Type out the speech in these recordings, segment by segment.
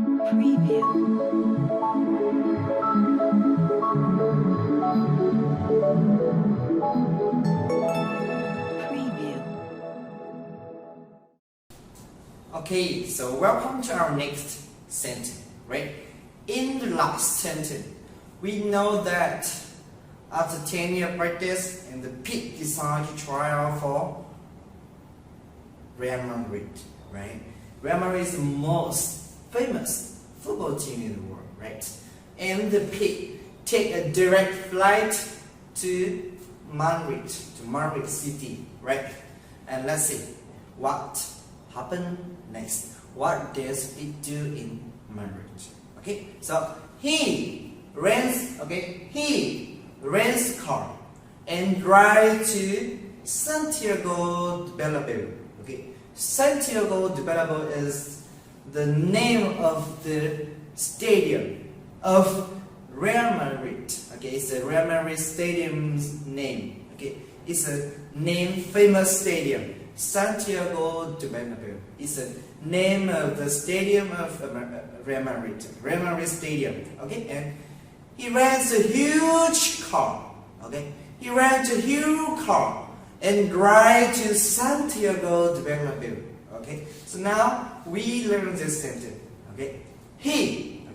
Preview. Okay, so welcome to our next sentence, right? In the last sentence, we know that after 10 years practice, and the Pete decided to try out for Real Madrid, right? Real Madrid is the most famous football team in the world, right? And the Pete take a direct flight to Madrid city, right? And let's see what happened next. What does it do in Madrid? Okay, so he rents car and drive to Santiago de Bernabeu. Okay, Santiago de Bernabeu is the name of the stadium of Real Madrid. Okay, it's the Real Madrid stadium's name. Okay, it's a name famous stadium. Santiago de Bernabeu is the name of the stadium of Real Madrid Stadium. Okay, and he rents a huge car. Okay, he rents a huge car and drive to Santiago de Bernabeu. Okay, so now we learn this sentence. Okay, he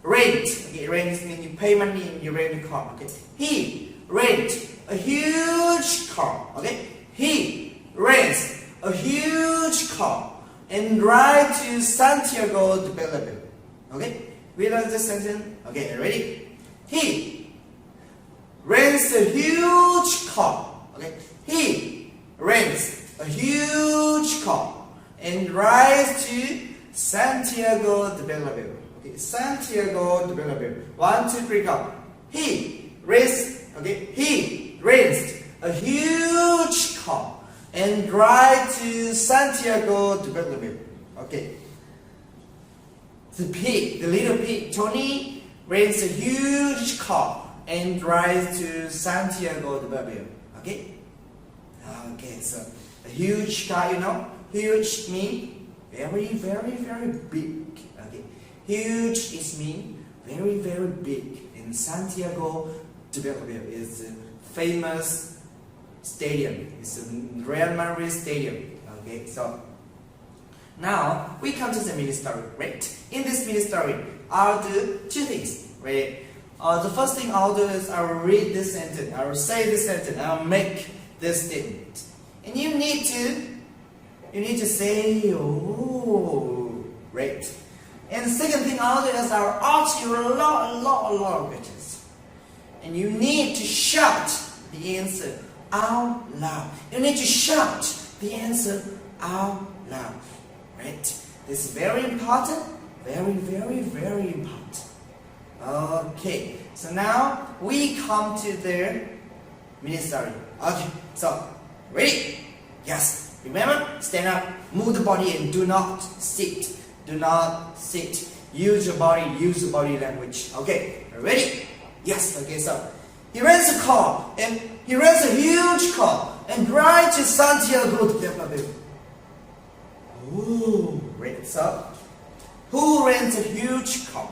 rent. Okay, rent means you pay money and you rent a car. Okay, he rent a huge car. Okay. He rents a huge car and drive to Santiago de Bernabeu. Okay, we learn this sentence. Okay, ready? He rents a huge car. Okay, he rents a huge car and drives to Santiago de Bernabeu. Okay, Santiago de Bernabeu. 1, 2, 3, go. He rents. Okay, he rents a huge car and drive to Santiago de Bernabeu. Okay. The little pig, Tony, rents a huge car and drives to Santiago de Bernabeu. Okay. Okay. So a huge car, you know, huge means very, very, very big. Okay. Huge is mean very, very big. And Santiago de Bernabeu is the famous stadium. It's a Real Madrid stadium. Okay, so now we come to the mini story, right? In this mini story, I'll do two things, right? The first thing I'll do is I'll read this sentence, I'll say this sentence, I'll make this statement, and you need to say, oh, right? And the second thing I'll do is I'll ask you a lot of questions, and you need to shout the answer out loud. You need to shout the answer out loud. Right? This is very important. Very, very, very important. Okay. So now we come to the mini story. Okay. So ready? Yes. Remember, stand up, move the body, and do not sit. Do not sit. Use your body language. Okay. Ready? Yes. Okay. So he rents a car and he rents a huge car and drives to Santiago de Bernabeu. Ooh, right. So, who rents a huge car?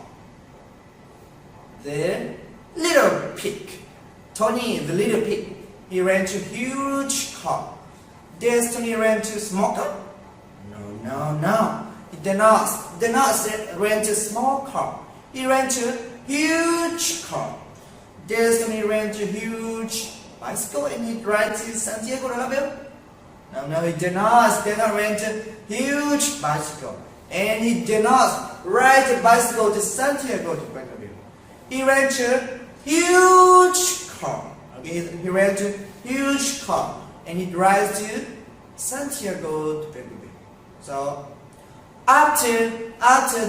The little pig. Tony, the little pig. He rents a huge car. Does Tony rent a small car? No. He did not rent a small car. He rents a huge car. Does Tony rent a huge bicycle and he drives to Santiago de Bernabeu? No, he did not rent a huge bicycle. And he did not ride a bicycle to Santiago de Bernabeu. He rent a huge car. Okay, he rent a huge car and he drives to Santiago de Bernabeu. So after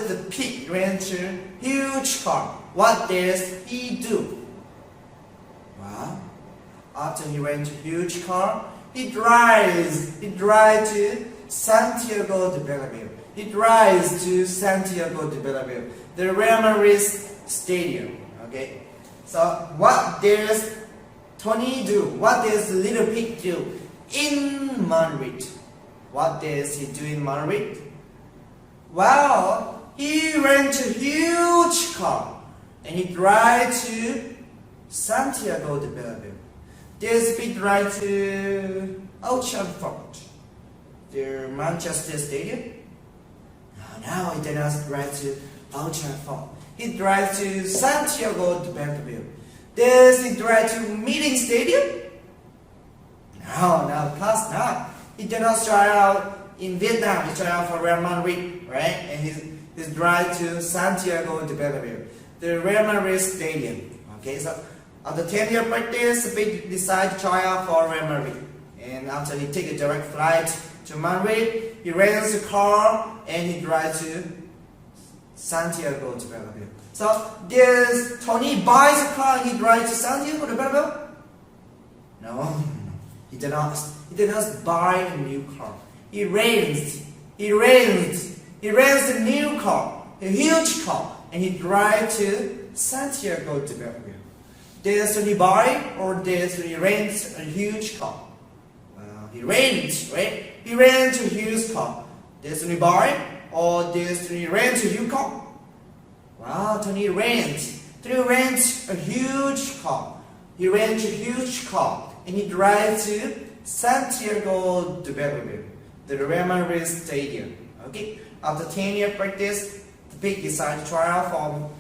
the pig rents a huge car, what does he do? Well, after he rents a huge car, he drives to Santiago de Bernabeu. He drives to Santiago de Bernabeu, the Real Madrid stadium. Okay, so what does Tony do? What does the little pig do in Madrid? What does he do in Madrid? Well, he rents a huge car and he drives to Santiago de Belleville. This big drive to Old Trafford, the Manchester Stadium. Now he did not drive to Old Trafford. He drives to Santiago de Belleville. Does he drive to Meeting Stadium? No, plus not. He did not try out in Vietnam. He tried out for Real Madrid, right? And he's drive to Santiago de Belleville, the Real Madrid Stadium. Okay, so after 10-year practice, he decided to try out for Real Madrid. And after he take a direct flight to Madrid, he rents a car and he drives to Santiago de Belleville. So, does Tony buys a car and he drives to Santiago de Belleville? No, he did not. He did not buy a new car. He rents a new car, a huge car, and he drives to Santiago de Belleville. Does Tony buy or does he rent a huge car? Well, he rents, right? He rents a huge car. Does Tony buy or does Tony rent a new car? Wow, Tony rents. Tony rents a huge car. He rents a huge car and he drives to Santiago de Belleville, the Real Madrid Stadium. Okay, after 10-year practice, the pig decided to try out for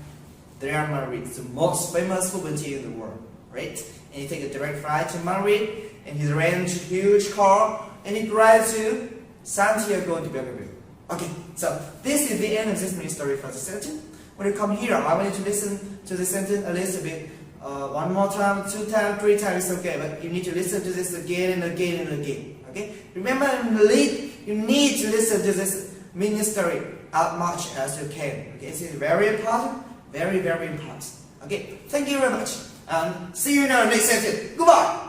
the Real Madrid, the most famous football team in the world, right? And he takes a direct flight to Madrid and he rents a huge car and he drives to Santiago de Belleville. Okay, so this is the end of this mini story for the sentence. When you come here, I want you to listen to the sentence a little bit. One more time, 2 times, 3 times, it's okay. But you need to listen to this again and again and again. Okay? Remember, you need to listen to this mini story as much as you can. Okay? This is very important. Very, very important. Okay? Thank you very much. See you in our next sentence. Goodbye.